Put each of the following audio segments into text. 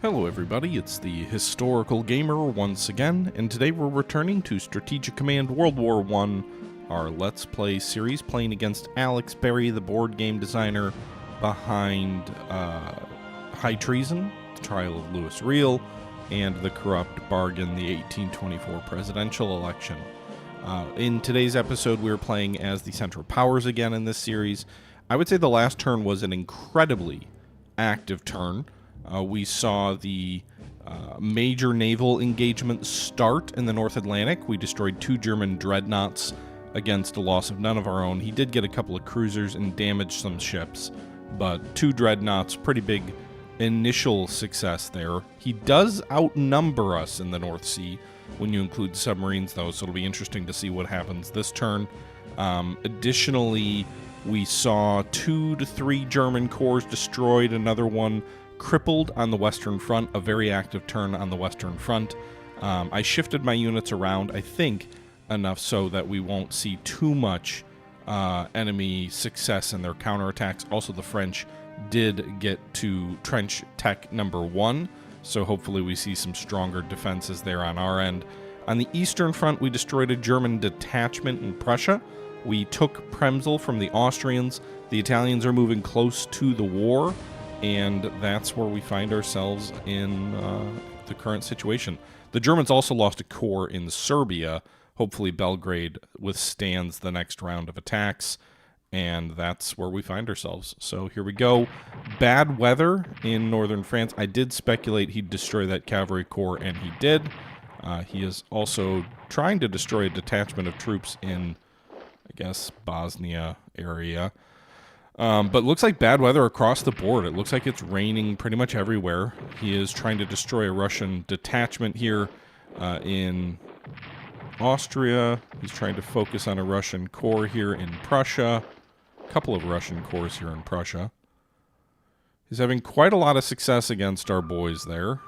Hello everybody, it's the Historical Gamer once again, and today we're returning to Strategic Command World War I, our Let's Play series, playing against Alex Berry, the board game designer behind High Treason, The Trial of Louis Riel, and The Corrupt Bargain, the 1824 presidential election. In today's episode, we're playing as the Central Powers again in this series. I would say the last turn was an incredibly active turn. We saw the major naval engagement start in the North Atlantic. We destroyed 2 German dreadnoughts against a loss of none of our own. He did get a couple of cruisers and damaged some ships, but 2 dreadnoughts, pretty big initial success there. He does outnumber us in the North Sea when you include submarines, though, so it'll be interesting to see what happens this turn. Additionally, we saw 2 to 3 German corps destroyed, another one crippled on the Western Front, a very active turn on the Western Front. I shifted my units around, I think, enough so that we won't see too much enemy success in their counterattacks. Also, the French did get to trench tech number 1, so hopefully we see some stronger defenses there on our end. On the Eastern Front, we destroyed a German detachment in Prussia. We took Premysl from the Austrians. The Italians are moving close to the war, and that's where we find ourselves in the current situation. The Germans also lost a corps in Serbia. Hopefully Belgrade withstands the next round of attacks, and that's where we find ourselves. So here we go. Bad weather in northern France. I did speculate he'd destroy that cavalry corps, and he did. He is also trying to destroy a detachment of troops in, I guess, Bosnia area. But looks like bad weather across the board. It looks like it's raining pretty much everywhere. He is trying to destroy a Russian detachment here in Austria. He's trying to focus on a Russian corps here in Prussia. A couple of Russian corps here in Prussia. He's having quite a lot of success against our boys there,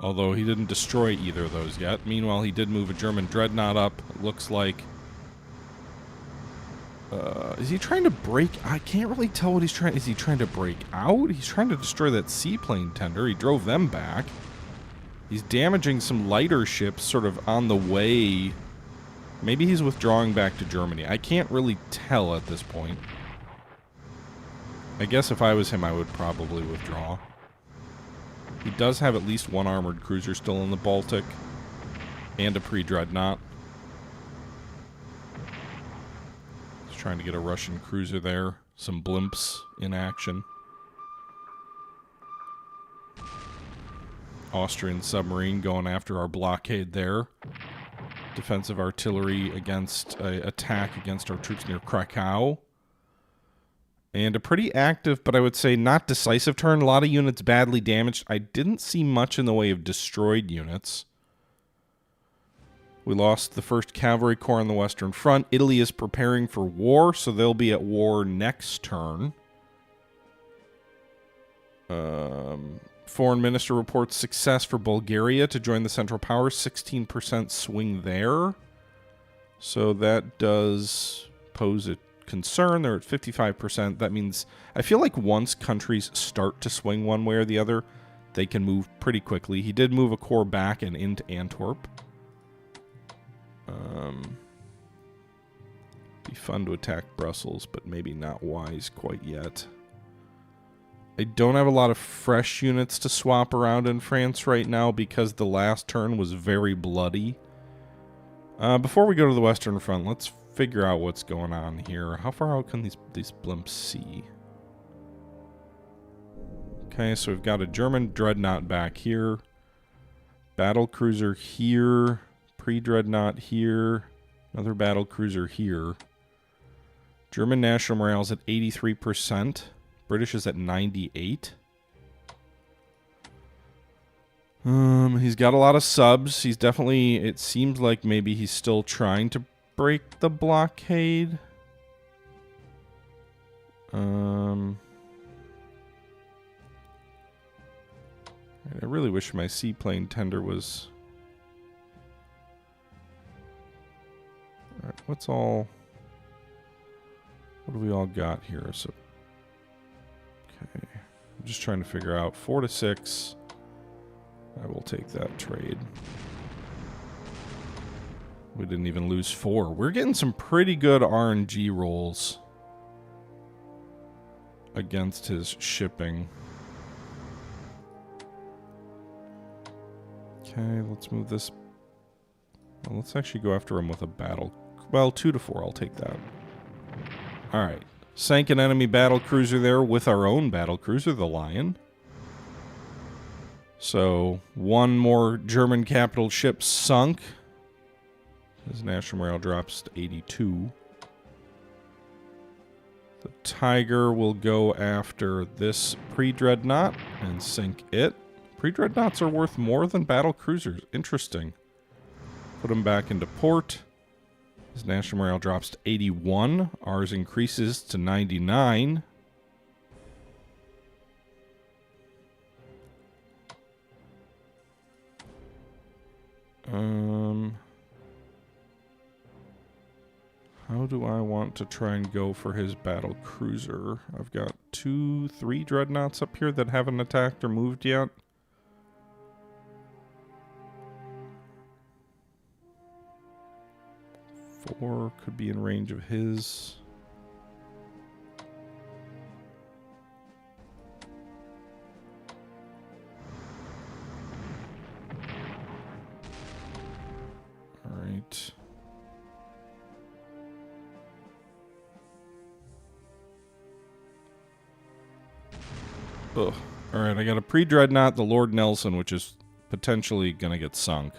although he didn't destroy either of those yet. Meanwhile, he did move a German dreadnought up. It looks like... is he trying to break? I can't really tell what he's trying. Is he trying to break out? He's trying to destroy that seaplane tender. He drove them back. He's damaging some lighter ships sort of on the way. Maybe he's withdrawing back to Germany. I can't really tell at this point. I guess if I was him, I would probably withdraw. He does have at least 1 armored cruiser still in the Baltic, and a pre-dreadnought. Trying to get a Russian cruiser there. Some blimps in action. Austrian submarine going after our blockade there. Defensive artillery against attack against our troops near Krakow. And a pretty active, but I would say not decisive turn. A lot of units badly damaged. I didn't see much in the way of destroyed units. We lost the 1st Cavalry Corps on the Western Front. Italy is preparing for war, so they'll be at war next turn. Foreign Minister reports success for Bulgaria to join the Central Powers. 16% swing there. So that does pose a concern. They're at 55%. That means, I feel like once countries start to swing one way or the other, they can move pretty quickly. He did move a corps back and into Antwerp. Be fun to attack Brussels, but maybe not wise quite yet. I don't have a lot of fresh units to swap around in France right now because the last turn was very bloody. Before we go to the Western Front, let's figure out what's going on here. How far out can these blimps see? Okay, so we've got a German dreadnought back here. Battle cruiser here. Pre-dreadnought here. Another battle cruiser here. German national morale is at 83%. British is at 98%. He's got a lot of subs. He's definitely... It seems like maybe he's still trying to break the blockade. I really wish my seaplane tender was... Alright, what do we all got here? So, okay, I'm just trying to figure out 4 to 6. I will take that trade. We didn't even lose 4. We're getting some pretty good RNG rolls against his shipping. Okay, let's move this. Well, let's actually go after him with a battle. Well, 2 to 4, I'll take that. Alright. Sank an enemy battle cruiser there with our own battle cruiser, the Lion. So, 1 more German capital ship sunk. His national morale drops to 82. The Tiger will go after this pre-dreadnought and sink it. Pre-dreadnoughts are worth more than battle cruisers. Interesting. Put him back into port. His national morale drops to 81. Ours increases to 99. How do I want to try and go for his battle cruiser? I've got 2, 3 dreadnoughts up here that haven't attacked or moved yet. Four could be in range of his. All right. Ugh. All right, I got a pre-dreadnought, the Lord Nelson, which is potentially going to get sunk.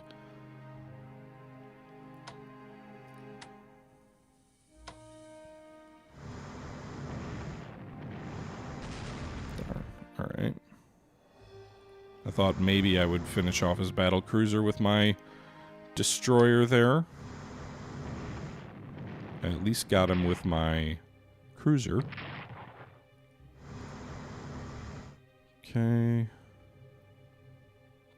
All right. I thought maybe I would finish off his battle cruiser with my destroyer there. I at least got him with my cruiser. Okay.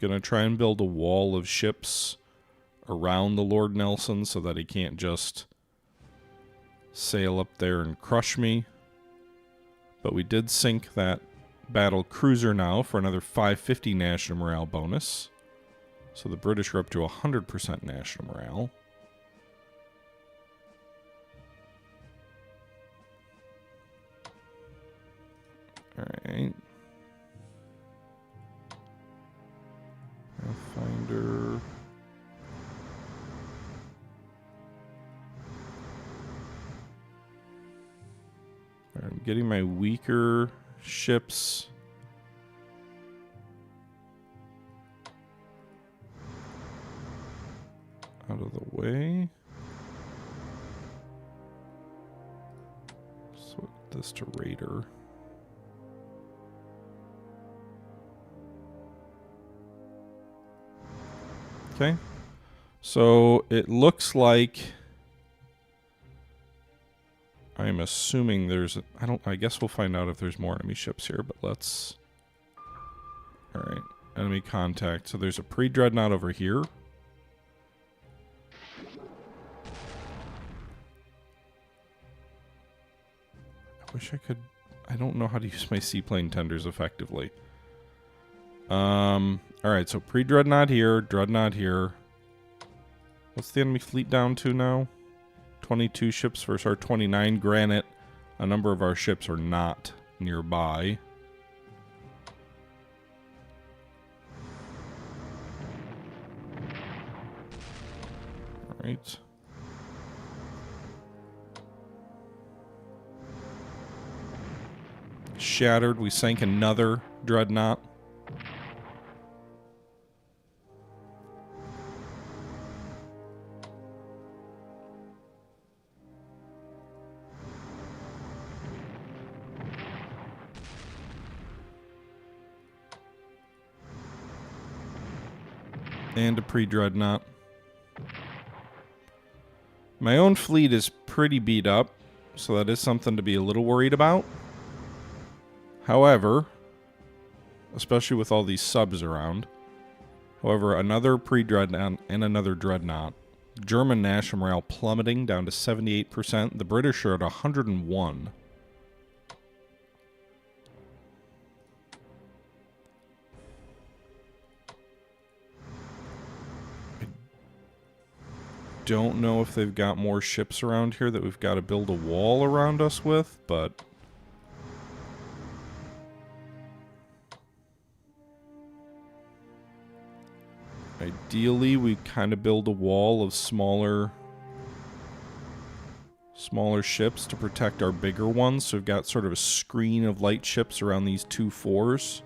Gonna try and build a wall of ships around the Lord Nelson so that he can't just sail up there and crush me. But we did sink that battle cruiser now for another 550 national morale bonus. So the British are up to 100% national morale. Alright. Pathfinder. Alright, I'm getting my weaker ships out of the way. Switch this to Raider. Okay. So it looks like I'm assuming there's I guess we'll find out if there's more enemy ships here, but let's. All right. Enemy contact. So there's a pre-dreadnought over here. I wish I could. I don't know how to use my seaplane tenders effectively. Alright, so pre-dreadnought here, dreadnought here. What's the enemy fleet down to now? 22 ships versus our 29. Granted, a number of our ships are not nearby. Alright. Shattered, we sank another dreadnought. And a pre-dreadnought. My own fleet is pretty beat up, so that is something to be a little worried about. However, especially with all these subs around. However, another pre-dreadnought and another dreadnought. German national morale plummeting down to 78%. The British are at 101. don't know if they've got more ships around here that we've got to build a wall around us with, but... ideally, we kind of build a wall of smaller ships to protect our bigger ones. So we've got sort of a screen of light ships around these 2 4s.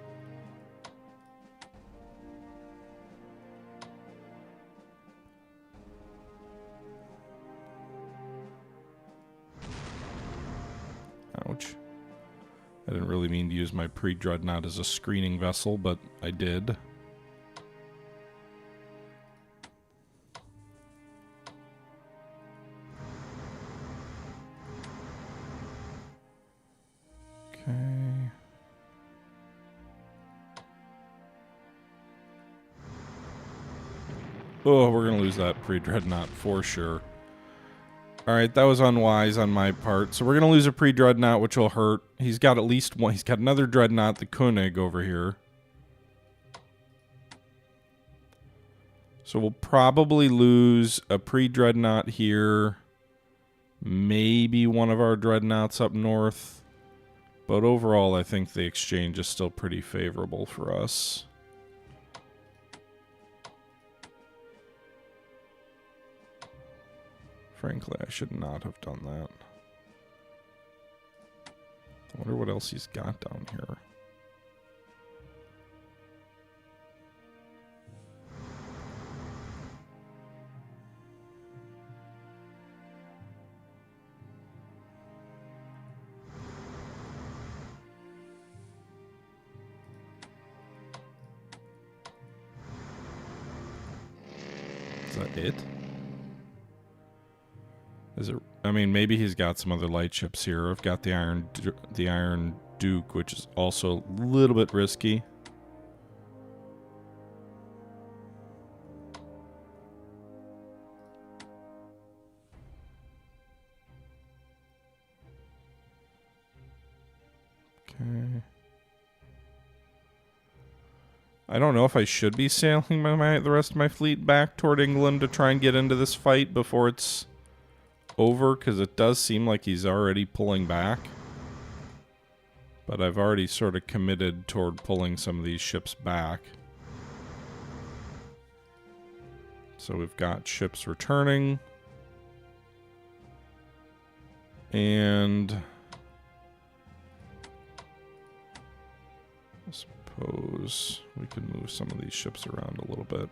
Ouch. I didn't really mean to use my pre-dreadnought as a screening vessel, but I did. Okay. Oh, we're gonna lose that pre-dreadnought for sure. Alright, that was unwise on my part. So we're going to lose a pre-dreadnought, which will hurt. He's got at least one. He's got another dreadnought, the Koenig, over here. So we'll probably lose a pre-dreadnought here. Maybe one of our dreadnoughts up north. But overall, I think the exchange is still pretty favorable for us. Frankly, I should not have done that. I wonder what else he's got down here. Is that it? Is it? I mean, maybe he's got some other light ships here. I've got the Iron Duke, which is also a little bit risky. Okay. I don't know if I should be sailing the rest of my fleet back toward England to try and get into this fight before it's over, because it does seem like he's already pulling back. But I've already sort of committed toward pulling some of these ships back. So we've got ships returning. And I suppose we could move some of these ships around a little bit.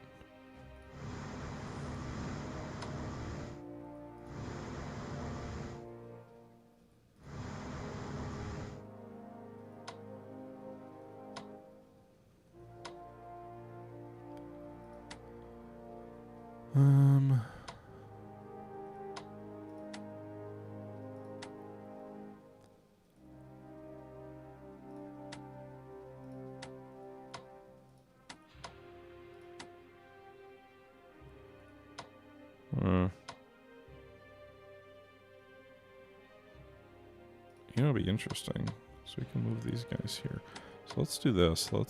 You know, it'll be interesting. So we can move these guys here. So let's do this. Can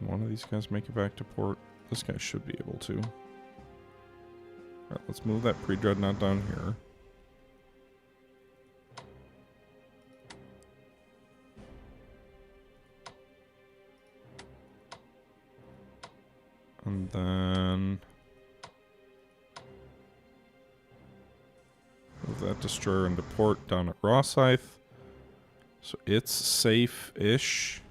one of these guys make it back to port? This guy should be able to. Alright, let's move that pre-dreadnought down here. And then move that destroyer into port down at Rosyth. So it's safe-ish.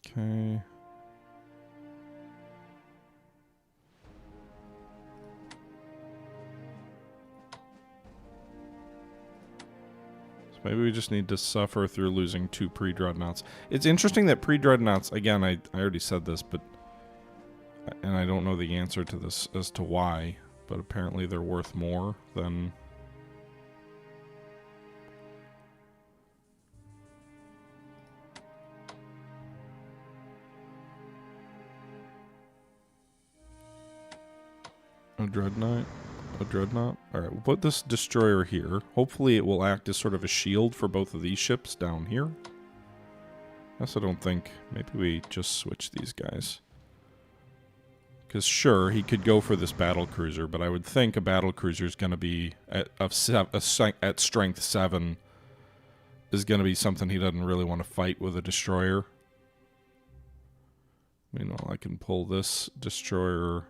Okay. Maybe we just need to suffer through losing 2 pre-dreadnoughts. It's interesting that pre-dreadnoughts, again, I already said this, but... and I don't know the answer to this as to why, but apparently they're worth more than... a dreadnought. a dreadnought. Alright, we'll put this destroyer here. Hopefully it will act as sort of a shield for both of these ships down here. I also don't think... Maybe we just switch these guys. Because sure, he could go for this battlecruiser, but I would think a battlecruiser is going to be at strength 7 is going to be something he doesn't really want to fight with a destroyer. Meanwhile, I can pull this destroyer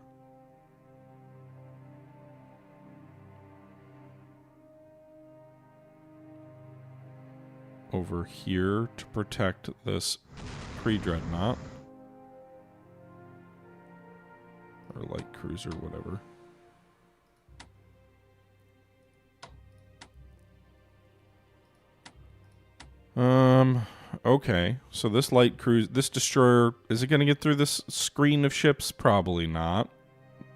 over here to protect this pre-dreadnought. Or light cruiser, whatever. Okay. So this light cruise, this destroyer, is it going to get through this screen of ships? Probably not.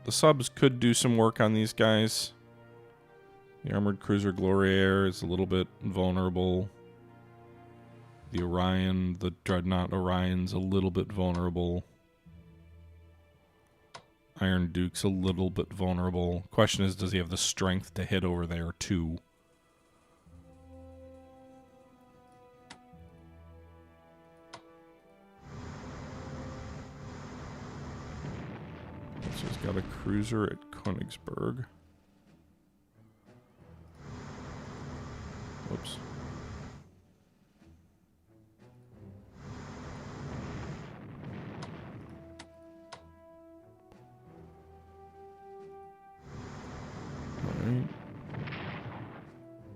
The subs could do some work on these guys. The armored cruiser Gloriair is a little bit vulnerable. The Orion, the dreadnought Orion's a little bit vulnerable. Iron Duke's a little bit vulnerable. Question is, does he have the strength to hit over there too? So he's got a cruiser at Königsberg. Whoops.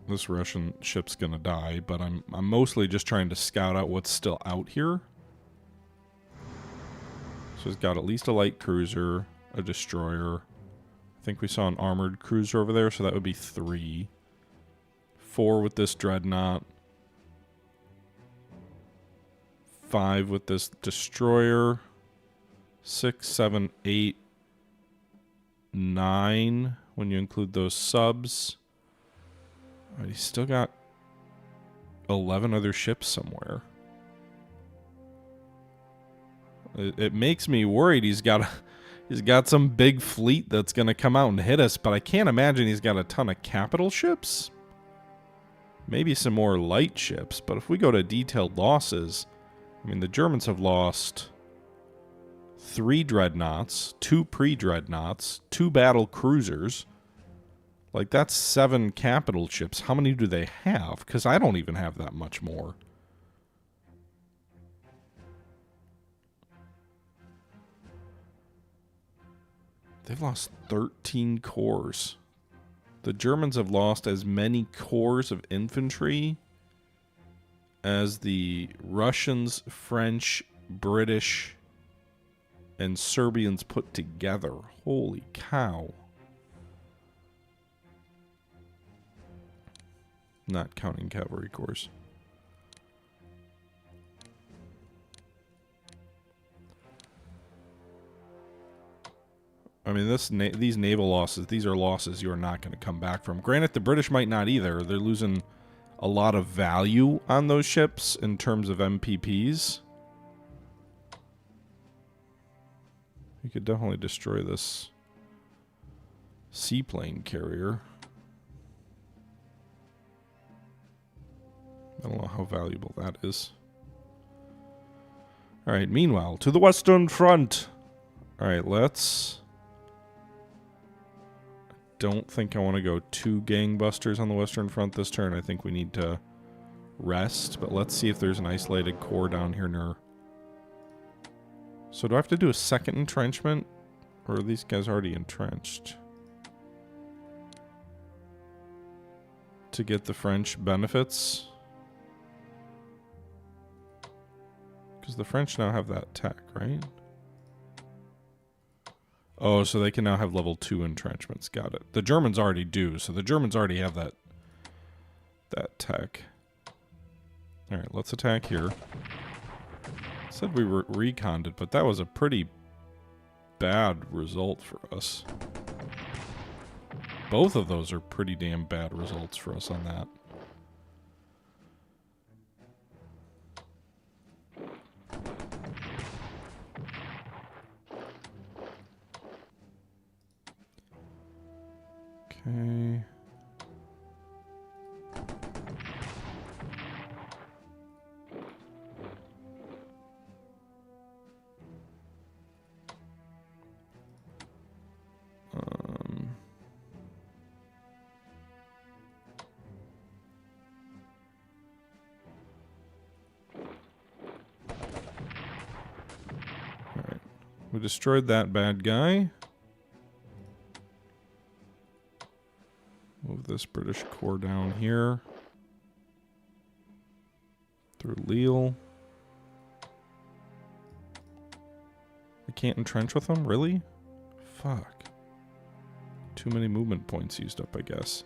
This Russian ship's gonna die, but I'm mostly just trying to scout out what's still out here. So he's got at least a light cruiser, a destroyer. I think we saw an armored cruiser over there, so that would be 3. 4 with this dreadnought. 5 with this destroyer. 6, 7, 8, 9 when you include those subs. He's still got 11 other ships somewhere. It makes me worried he's got some big fleet that's going to come out and hit us, but I can't imagine he's got a ton of capital ships. Maybe some more light ships, but if we go to detailed losses, I mean, the Germans have lost 3 dreadnoughts, 2 pre-dreadnoughts, 2 battle cruisers. Like, that's 7 capital ships. How many do they have? Because I don't even have that much more. They've lost 13 corps. The Germans have lost as many corps of infantry as the Russians, French, British, and Serbians put together. Holy cow. Not counting cavalry corps. I mean, these naval losses, these are losses you are not going to come back from. Granted, the British might not either. They're losing a lot of value on those ships in terms of MPPs. You could definitely destroy this seaplane carrier. I don't know how valuable that is. Alright, meanwhile, to the Western Front. Alright, let's... I don't think I want to go too gangbusters on the Western Front this turn. I think we need to rest, but let's see if there's an isolated corps down here near... So do I have to do a second entrenchment? Or are these guys already entrenched? To get the French benefits? Because the French now have that tech, right? Oh, so they can now have level 2 entrenchments. Got it. The Germans already do, so the Germans already have that tech. Alright, let's attack here. Said we were reconned it, but that was a pretty bad result for us. Both of those are pretty damn bad results for us on that. Okay. Alright. We destroyed that bad guy. Move this British corps down here. Through Lille. I can't entrench with them? Really? Fuck. Too many movement points used up, I guess.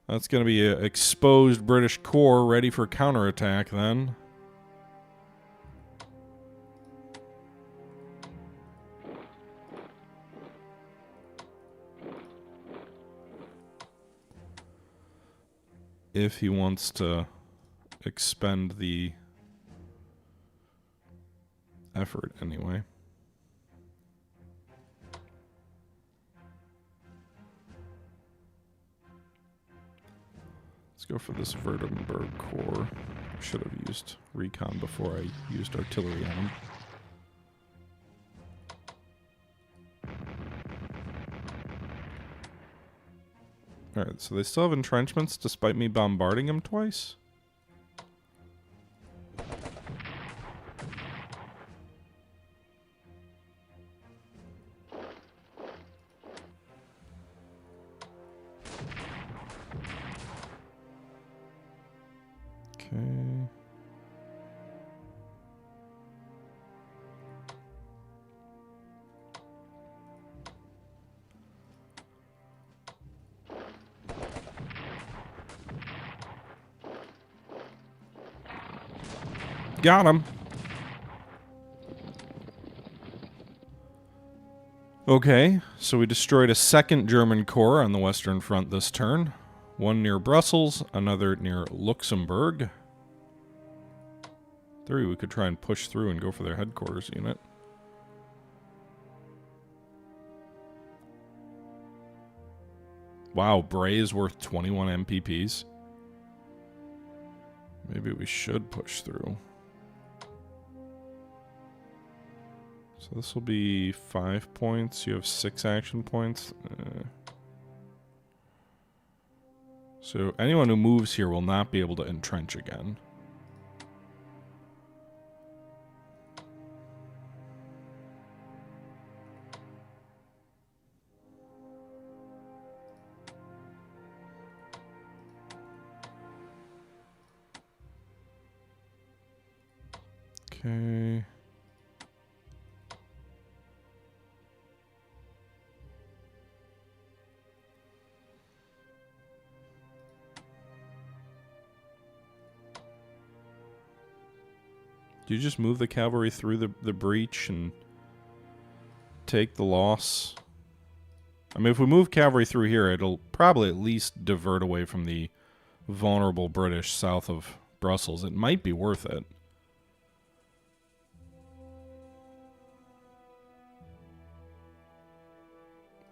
That's going to be an exposed British corps ready for counterattack then. If he wants to expend the effort anyway. Let's go for this Württemberg corps. I should have used recon before I used artillery on him. Alright, so they still have entrenchments despite me bombarding them twice? Okay. Got him. Okay, so we destroyed a second German corps on the Western Front this turn. One near Brussels, another near Luxembourg. Three, we could try and push through and go for their headquarters unit. Wow, Bray is worth 21 MPPs. Maybe we should push through. So this will be 5 points. You have 6 action points. So anyone who moves here will not be able to entrench again. Okay. Do you just move the cavalry through the breach and take the loss? I mean, if we move cavalry through here, it'll probably at least divert away from the vulnerable British south of Brussels. It might be worth it.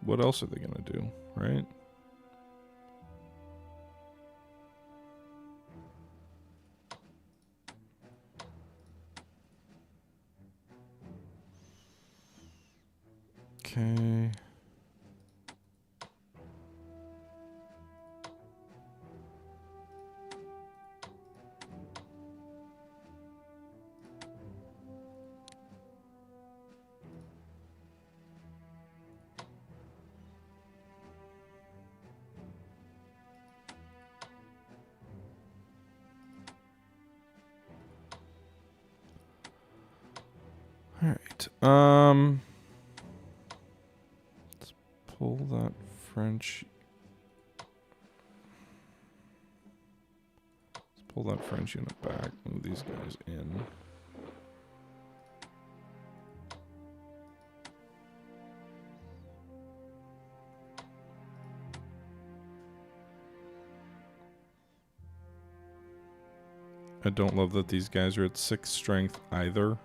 What else are they going to do, right? Okay. All right. Let's pull that French. Let's pull that French unit back. Move these guys in. I don't love that these guys are at 6 strength either.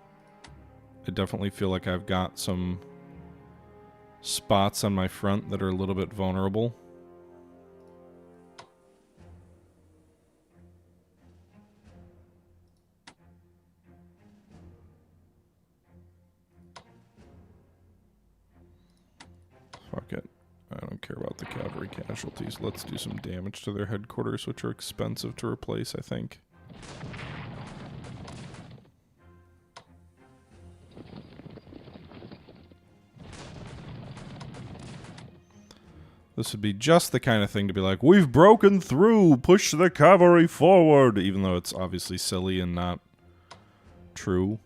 I definitely feel like I've got some spots on my front that are a little bit vulnerable. don't care about the cavalry casualties. Let's do some damage to their headquarters, which are expensive to replace, I think. This would be just the kind of thing to be like, we've broken through, push the cavalry forward, even though it's obviously silly and not true.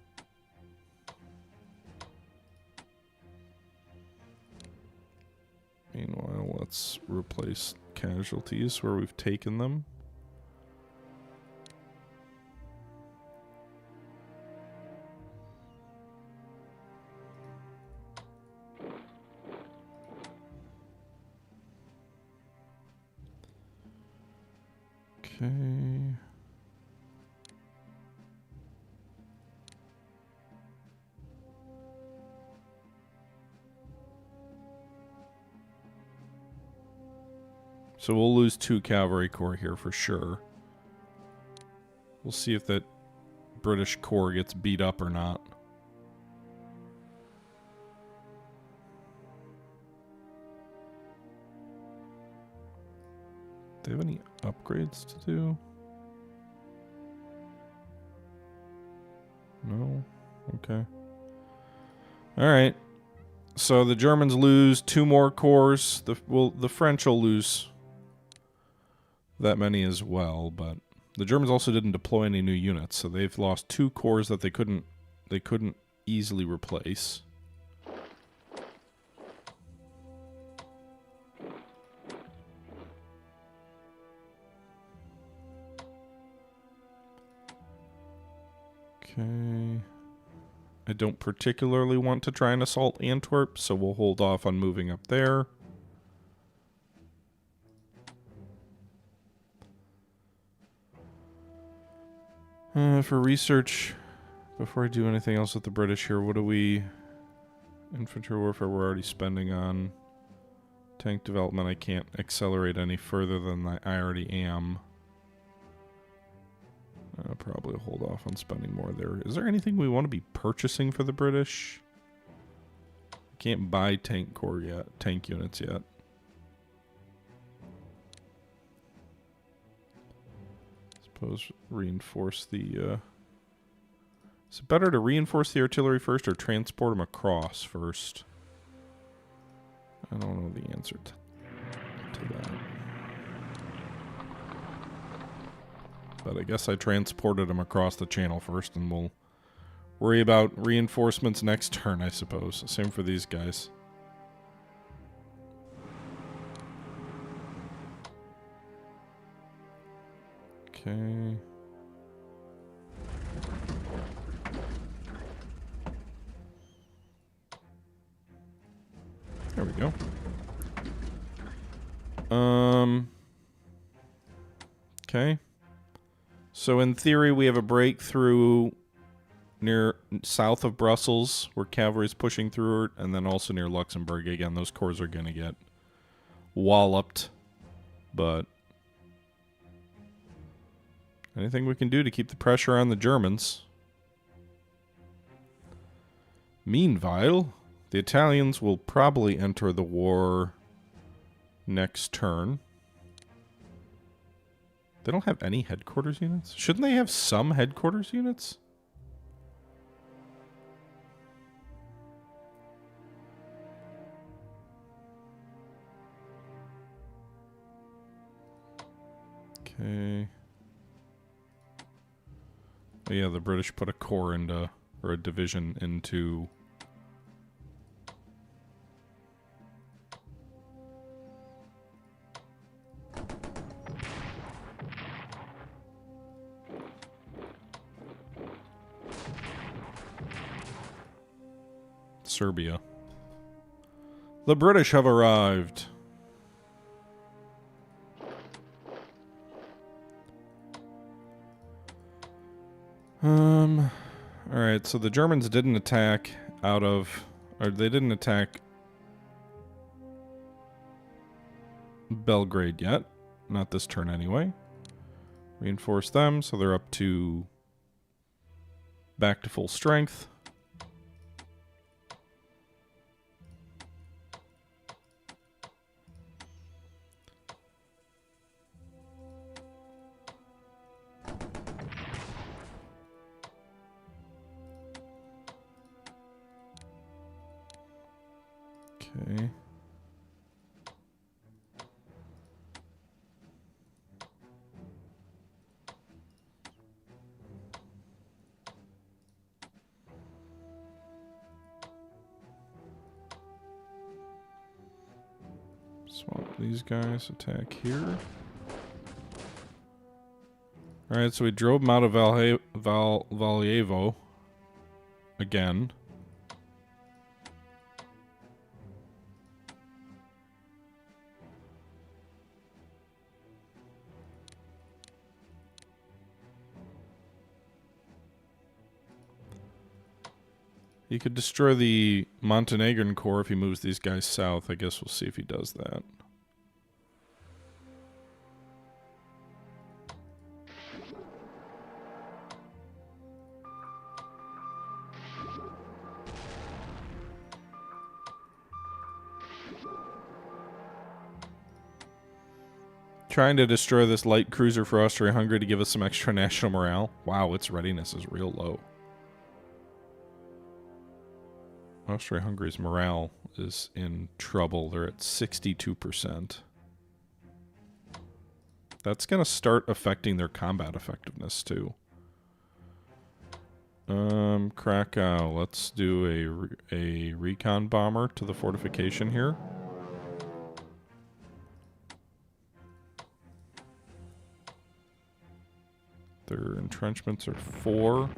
Meanwhile, let's replace casualties where we've taken them. Okay. So we'll lose 2 cavalry corps here for sure. We'll see if that British corps gets beat up or not. Do they have any upgrades to do? No? Okay. Alright. So the Germans lose 2 more corps. The French will lose that many as well, but the Germans also didn't deploy any new units, so they've lost 2 corps that they couldn't easily replace. Okay. I don't particularly want to try and assault Antwerp, so we'll hold off on moving up there. For research, before I do anything else with the British here, what do we... Infantry warfare we're already spending on. Tank development I can't accelerate any further than I already am. I'll probably hold off on spending more there. Is there anything we want to be purchasing for the British? Can't buy tank corps yet, tank units yet. Suppose reinforce the... Is it better to reinforce the artillery first or transport them across first? I don't know the answer to that. But I guess I transported them across the channel first, and we'll worry about reinforcements next turn, I suppose. Same for these guys. Okay. There we go. Okay. So in theory, we have a breakthrough near south of Brussels, where cavalry is pushing through it, and then also near Luxembourg. Again, those corps are going to get walloped, but anything we can do to keep the pressure on the Germans. Meanwhile, the Italians will probably enter the war next turn. They don't have any headquarters units? Shouldn't they have some headquarters units? Okay. Oh yeah, the British put a corps into, or a division into... Serbia. The British have arrived. Alright, so the Germans didn't attack out of... Or they didn't attack Belgrade yet. Not this turn anyway. Reinforce them, so they're up to... back to full strength. Okay. Swap these guys, attack here. Alright, so we drove them out of Valjevo again. He could destroy the Montenegrin core if he moves these guys south. I guess we'll see if he does that. Trying to destroy this light cruiser for Austria-Hungary to give us some extra national morale. Wow, its readiness is real low. Austria-Hungary's morale is in trouble. They're at 62%. That's going to start affecting their combat effectiveness, too. Krakow. Let's do a recon bomber to the fortification here. Their entrenchments are 4.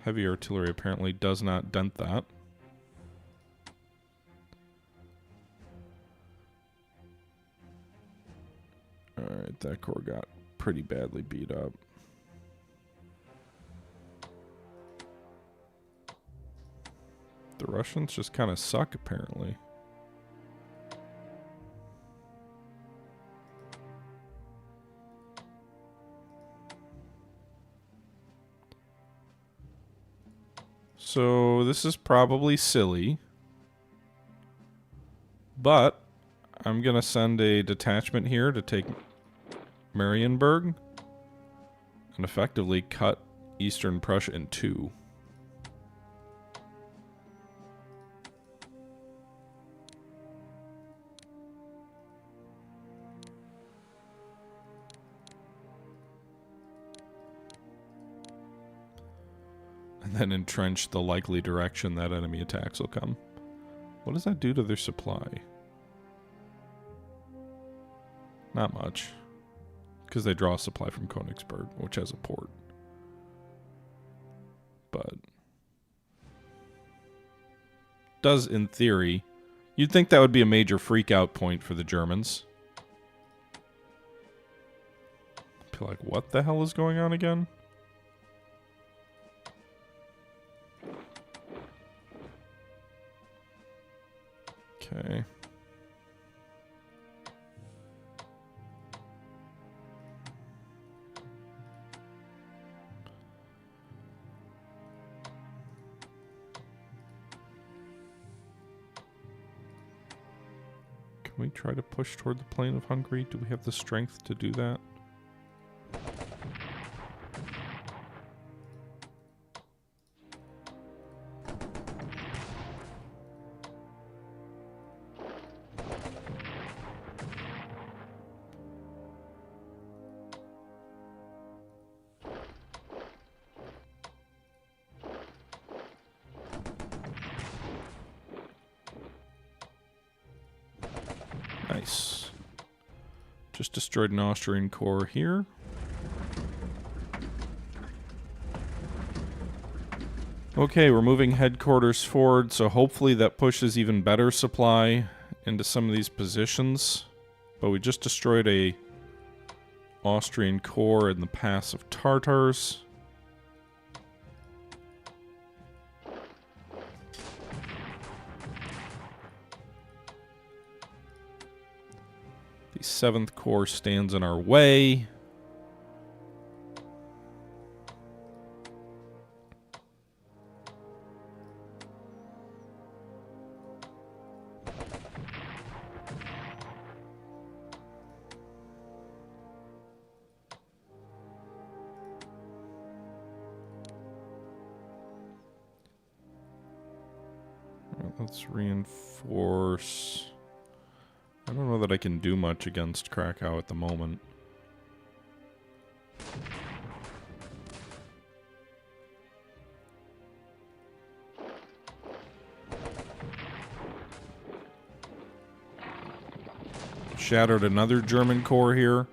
Heavy artillery apparently does not dent that. Alright, that corps got pretty badly beat up. The Russians just kind of suck, apparently. So this is probably silly, but I'm going to send a detachment here to take Marienburg and effectively cut Eastern Prussia in 2. And then entrench the likely direction that enemy attacks will come. What does that do to their supply? Not much. Because they draw a supply from Königsberg, which has a port. But does, in theory, you'd think that would be a major freak-out point for the Germans. Be like, what the hell is going on again? Okay. Can we try to push toward the plain of Hungary? Do we have the strength to do that? Nice. Just destroyed an Austrian corps here. Okay, we're moving headquarters forward, so hopefully that pushes even better supply into some of these positions. But we just destroyed a Austrian corps in the Pass of Tartars. The 7th Corps stands in our way. Let's reinforce. I don't know that I can do much against Krakow at the moment. Shattered another German corps here.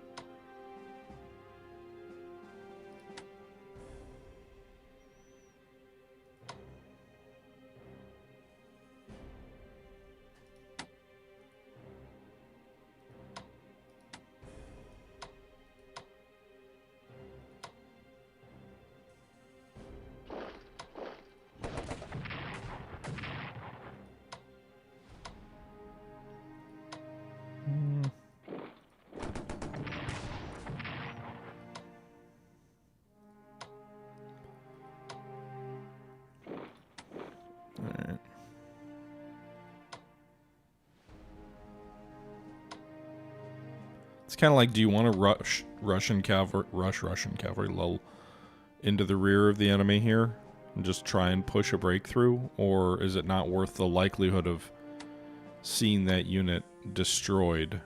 It's kind of like, do you want to rush Russian cavalry lull into the rear of the enemy here and just try and push a breakthrough, or is it not worth the likelihood of seeing that unit destroyed?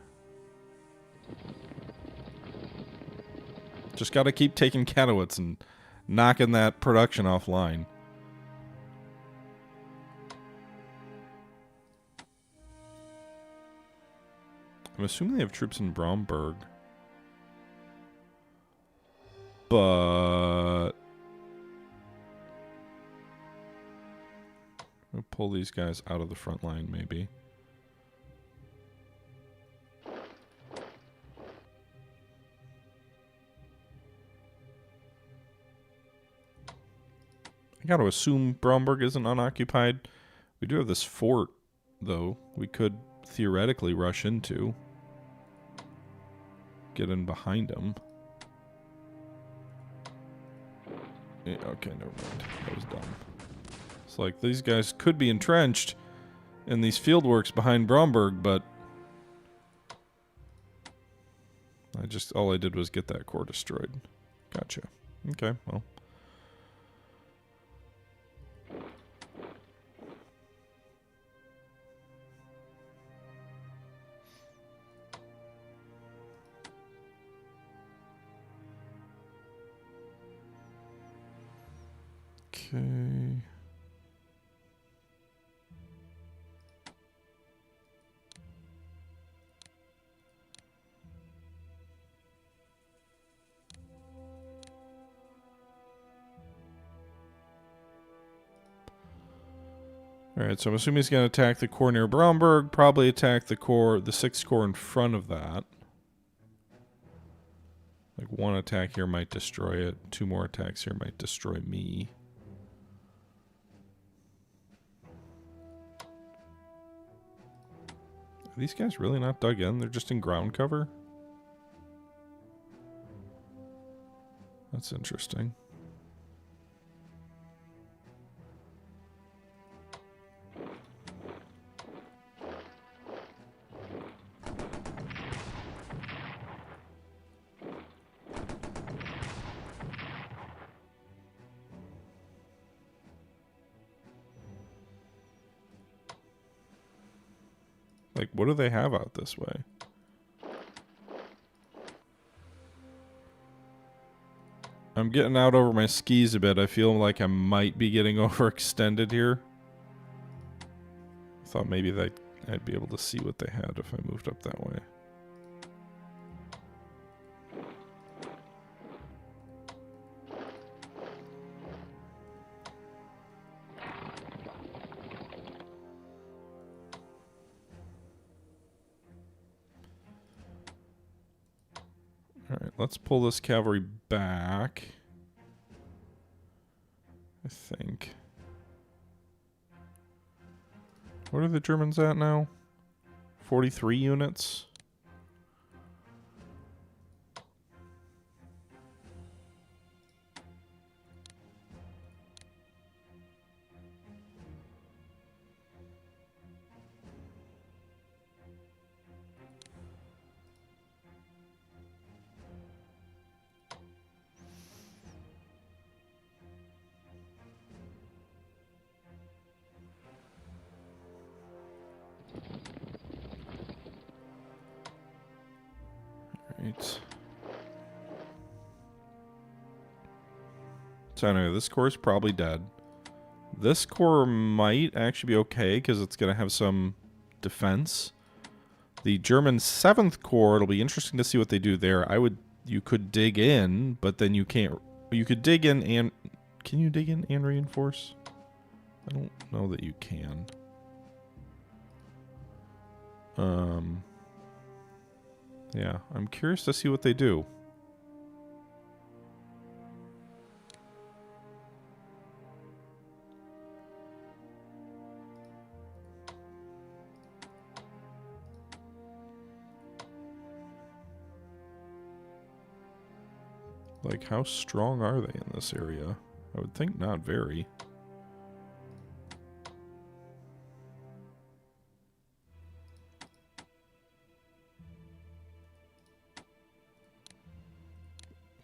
Just got to keep taking Katowice and knocking that production offline. I'm assuming they have troops in Bromberg. But we'll pull these guys out of the front line, maybe. I gotta assume Bromberg isn't unoccupied. We do have this fort, though, we could theoretically rush into. Get in behind him. Yeah, okay, never mind. That was dumb. It's like these guys could be entrenched in these fieldworks behind Bromberg, but all I did was get that corps destroyed. Gotcha. Okay, well. Okay. Alright, so I'm assuming he's going to attack the corps near Bromberg, probably attack the 6th Corps in front of that. Like, one attack here might destroy it, 2 more attacks here might destroy me. Are these guys really not dug in? They're just in ground cover? That's interesting. Like, what do they have out this way? I'm getting out over my skis a bit. I feel like I might be getting overextended here. I thought maybe that I'd be able to see what they had if I moved up that way. Alright, let's pull this cavalry back. I think. What are the Germans at now? 43 units? Right. So anyway, this core is probably dead. This core might actually be okay because it's going to have some defense. The German 7th Corps, it'll be interesting to see what they do there. You could dig in, but then you can't. You could dig in and... Can you dig in and reinforce? I don't know that you can. Yeah, I'm curious to see what they do. Like, how strong are they in this area? I would think not very.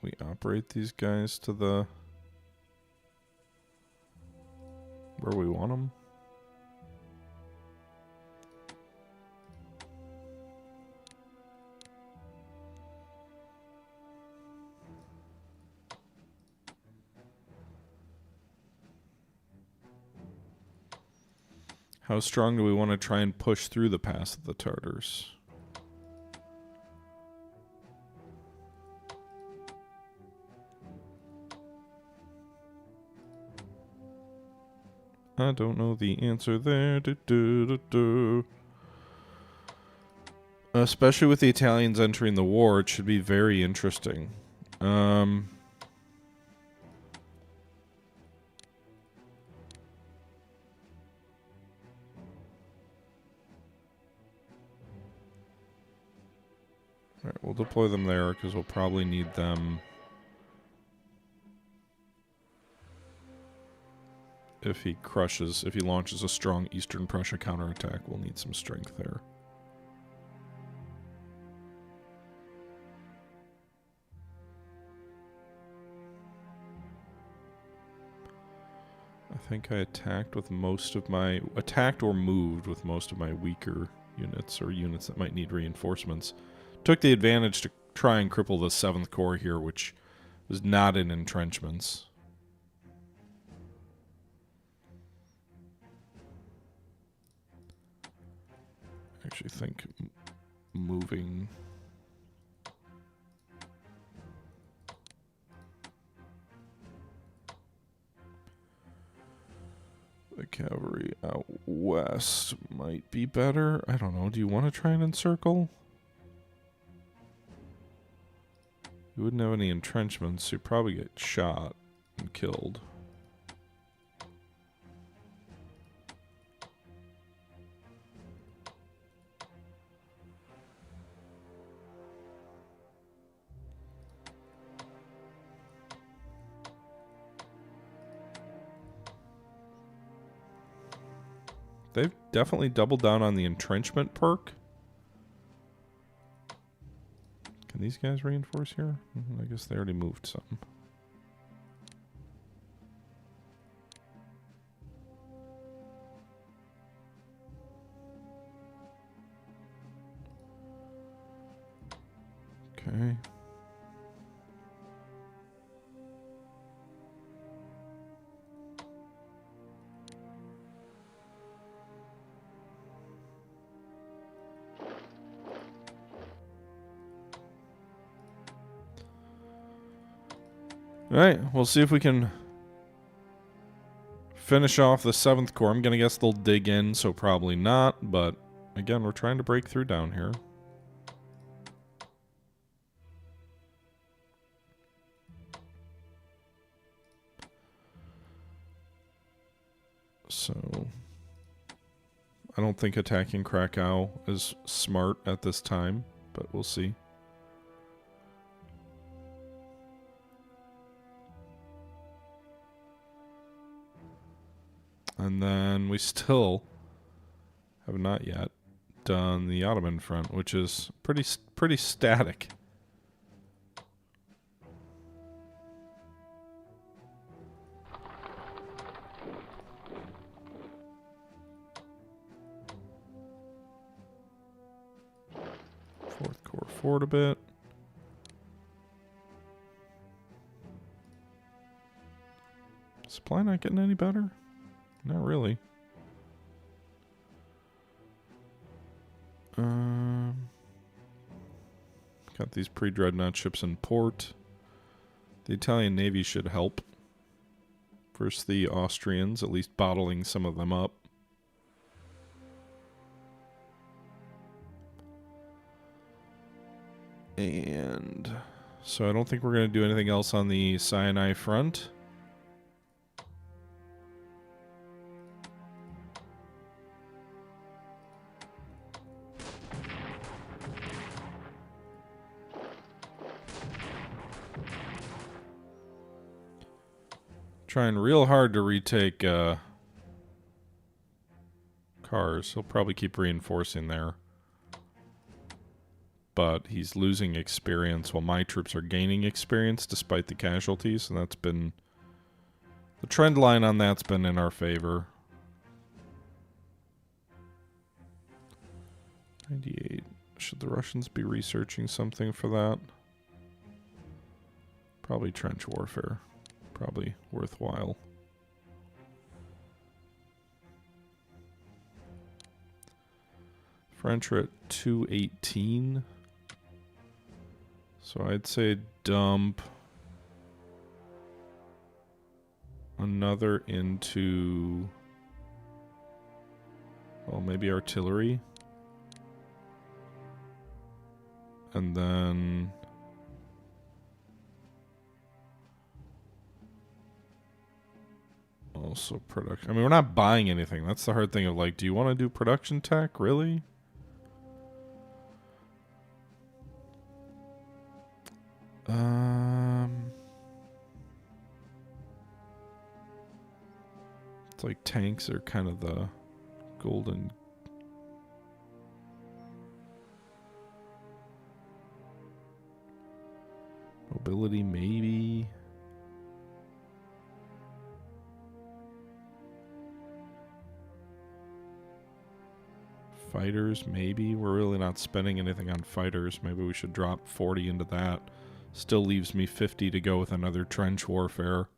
We operate these guys to the... where we want them. How strong do we want to try and push through the pass of the Tartars? I don't know the answer there. Especially with the Italians entering the war, it should be very interesting. Alright, we'll deploy them there because we'll probably need them if he launches a strong Eastern Prussia counterattack. We'll need some strength there. I think I attacked or moved with most of my weaker units, or units that might need reinforcements. Took the advantage to try and cripple the 7th Corps here, which was not in entrenchments. I actually think moving... the cavalry out west might be better. I don't know. Do you want to try and encircle? You wouldn't have any entrenchments, so you'd probably get shot and killed. They've definitely doubled down on the entrenchment perk. Can these guys reinforce here? I guess they already moved some. Okay. Alright, we'll see if we can finish off the 7th Corps. I'm going to guess they'll dig in, so probably not. But, again, we're trying to break through down here. So, I don't think attacking Krakow is smart at this time, but we'll see. And then we still have not yet done the Ottoman Front, which is pretty static. forward a bit. Supply not getting any better? Not really. Got these pre-dreadnought ships in port. The Italian Navy should help. Versus the Austrians, at least bottling some of them up. And so I don't think we're going to do anything else on the Sinai front. Trying real hard to retake cars. He'll probably keep reinforcing there. But he's losing experience while my troops are gaining experience despite the casualties. And that's been... the trend line on that's been in our favor. 98. Should the Russians be researching something for that? Probably trench warfare. Probably worthwhile. French are at 218. So I'd say dump another into, well, maybe artillery. And then also production. I mean, we're not buying anything. That's the hard thing of like, do you want to do production tech? Really? It's like tanks are kind of the golden. Mobility, maybe. Fighters, maybe. We're really not spending anything on fighters. Maybe we should drop 40 into that. Still leaves me 50 to go with another trench warfare.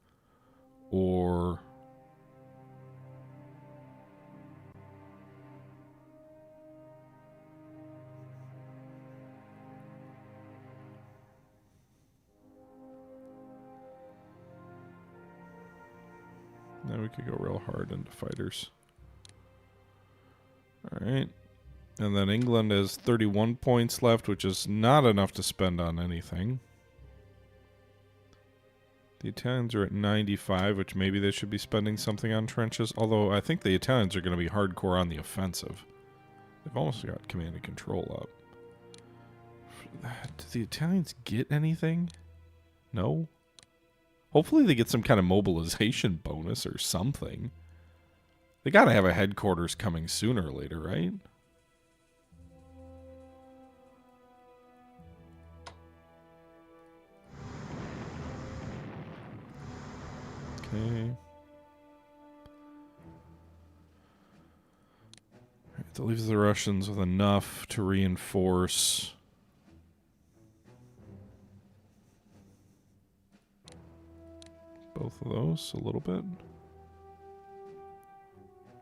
Or... now we could go real hard into fighters. Alright. And then England has 31 points left, which is not enough to spend on anything. The Italians are at 95, which maybe they should be spending something on trenches. Although I think the Italians are going to be hardcore on the offensive. They've almost got command and control up. Do the Italians get anything? No? Hopefully they get some kind of mobilization bonus or something. They gotta have a headquarters coming sooner or later, right? Okay. Alright, that leaves the Russians with enough to reinforce. Both of those a little bit.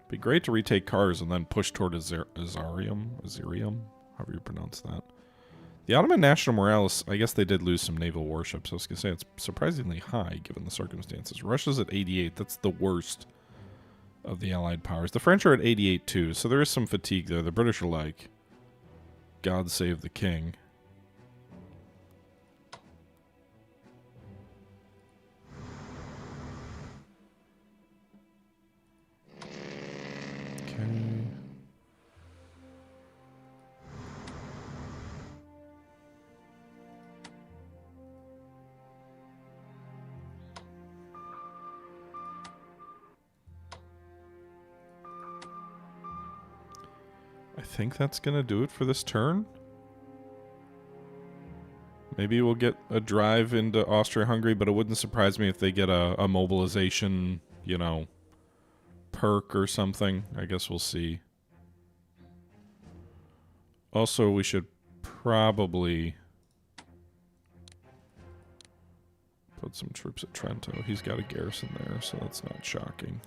Be great to retake cars and then push toward Azarium, however you pronounce that. The Ottoman national morale is, I guess they did lose some naval warships. I was going to say it's surprisingly high given the circumstances. Russia's at 88. That's the worst of the Allied powers. The French are at 88 too, so there is some fatigue there. The British are like, God save the king. I think that's going to do it for this turn. Maybe we'll get a drive into Austria-Hungary, but it wouldn't surprise me if they get a mobilization, you know, perk or something. I guess we'll see. Also, we should probably put some troops at Trento. He's got a garrison there, so that's not shocking.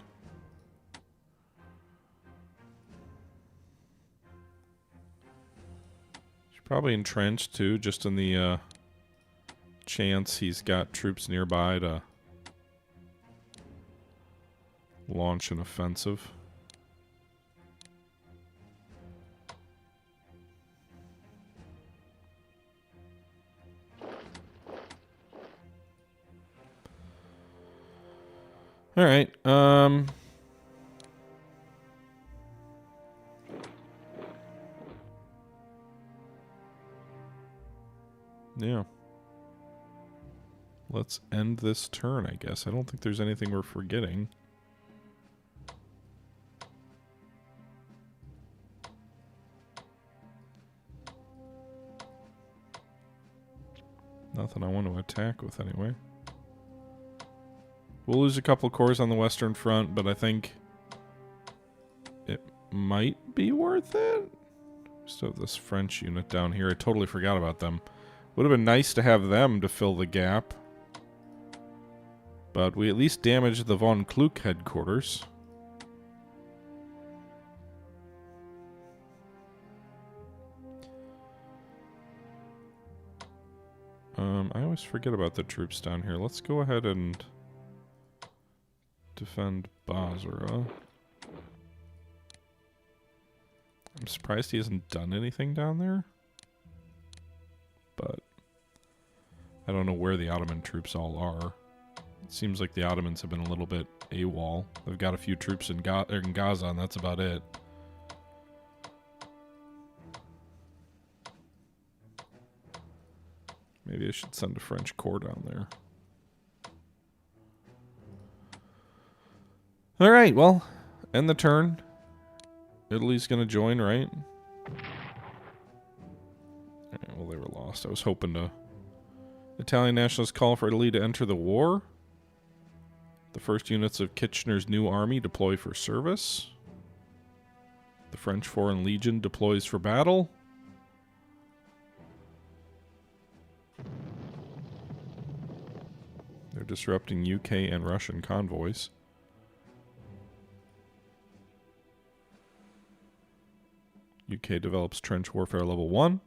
Should probably entrench too, just in the chance he's got troops nearby to launch an offensive. All right. Yeah. Let's end this turn, I guess. I don't think there's anything we're forgetting. Nothing I want to attack with anyway. We'll lose a couple corps on the Western Front, but I think it might be worth it. Still have this French unit down here. I totally forgot about them. Would have been nice to have them to fill the gap. But we at least damaged the von Kluck headquarters. I always forget about the troops down here. Let's go ahead and defend Basra. I'm surprised he hasn't done anything down there. But I don't know where the Ottoman troops all are. It seems like the Ottomans have been a little bit AWOL. They've got a few troops in Gaza, and that's about it. Maybe I should send a French corps down there. Alright, well, end the turn. Italy's going to join, right? Alright, well, they were lost. I was hoping to... Italian nationalists call for Italy to enter the war. The first units of Kitchener's new army deploy for service. The French Foreign Legion deploys for battle. They're disrupting UK and Russian convoys. UK develops trench warfare level 1.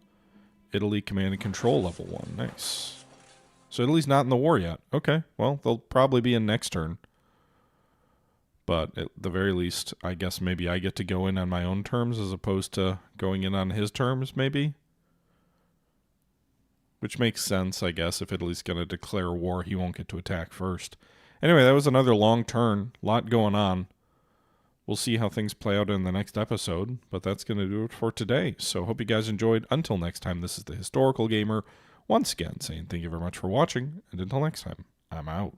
Italy command and control level 1. Nice. So Italy's not in the war yet. Okay, well, they'll probably be in next turn. But at the very least, I guess maybe I get to go in on my own terms as opposed to going in on his terms, maybe? Which makes sense, I guess. If Italy's going to declare war, he won't get to attack first. Anyway, that was another long turn. A lot going on. We'll see how things play out in the next episode, but that's going to do it for today. So hope you guys enjoyed. Until next time, this is the Historical Gamer, once again saying thank you very much for watching, and until next time, I'm out.